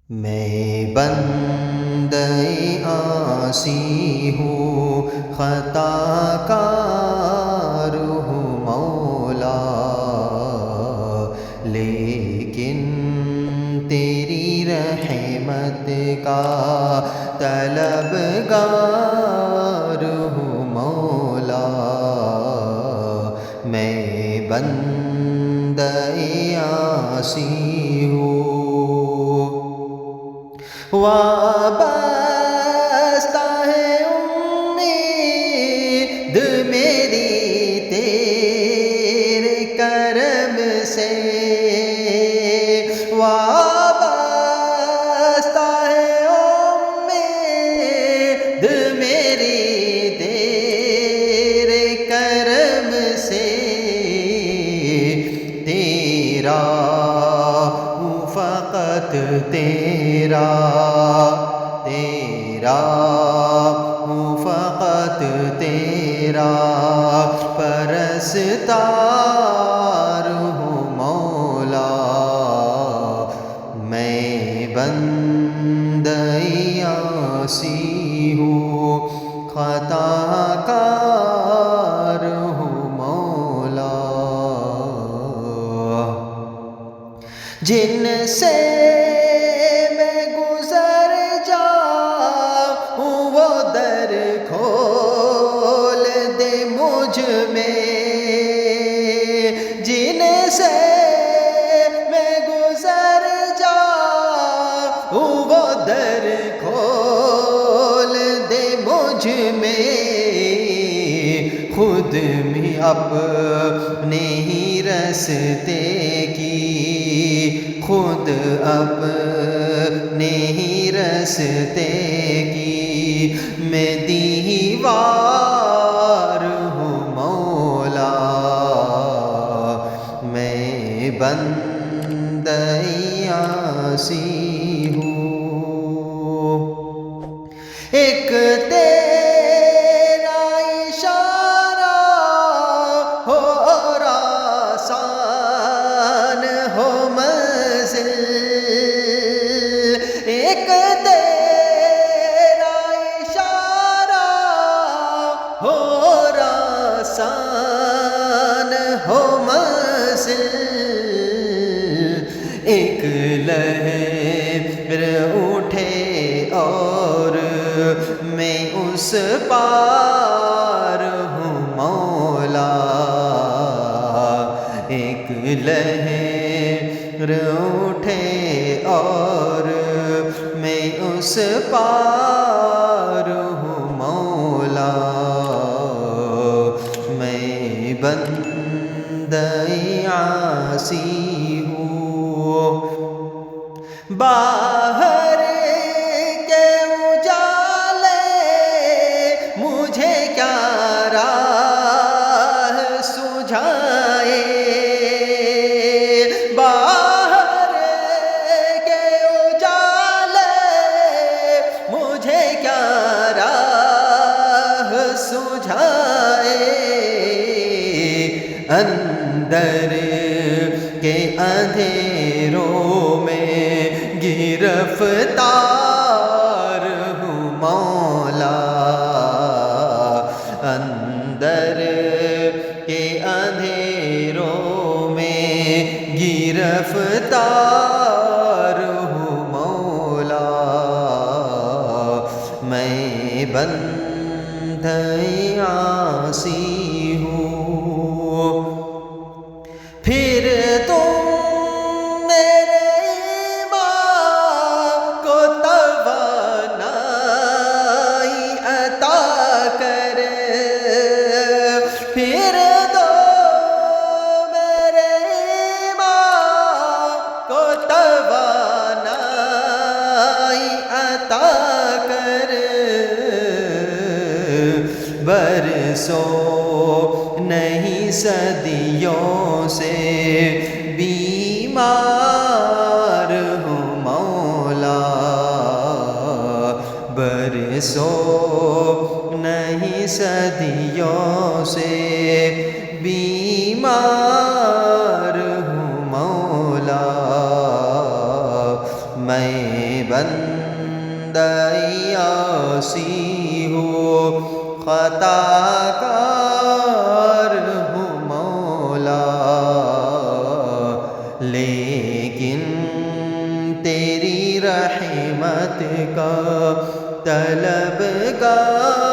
میں بندہ عاصی ہوں، خطا کار ہوں مولا، لیکن تیری رحمت کا طلبگار ہوں مولا۔ میں بندہ عاصی ہوں، وابستہ ہے امید میری تیرے کرم سے، وابستہ ہے امید میری تیرے کرم سے، تیرا ہوں فقط تیرا، تیرا ہوں فقط تیرا، پرستار ہوں مولا۔ میں بندہ عاصی ہوں، خطا کار ہوں مولا۔ جن سے میں گزر جاؤں وہ در کھول دے مجھ میں، جن سے میں گزر جاؤں وہ در کھول دے مجھ میں، خود بھی اپنے ہی رستے کی، خود اپنے ہی رستے کی میں دیوار ہوں مولا۔ میں بندہ عاصی ہوں، ایک تیرا اشارہ ہو اور آسان ہو منزل، ایک تیرا اشارہ ہو اور آسان ہو منزل، ایک لہر اٹھے اور میں اس پار ہوں مولا، ایک لہر اٹھے اور میں اس پار ہوں مولا۔ میں بندہ عاصی ہوں، باہر کے اجالے مجھے کیا راہ سجھائے، باہر کے اجالے مجھے کیا راہ سجھائے، اندر کے اندھیروں میں گرفتار ہوں مولا، اندر کے اندھیروں میں گرفتار ہوں مولا۔ میں بندہ عاصی ہوں، پھر تم میرے ایمان کو توانائی عطا کر، پھر دو میرے ایمان کو توانائی عطا کر، برسوں نہیں صدیوں سے بیمار ہوں مولا، برسوں نہیں صدیوں سے بیمار ہوں مولا۔ میں بندہ عاصی ہوں، خطا کار ہوں مولا، لیکن تیری رحمت کا طلبگار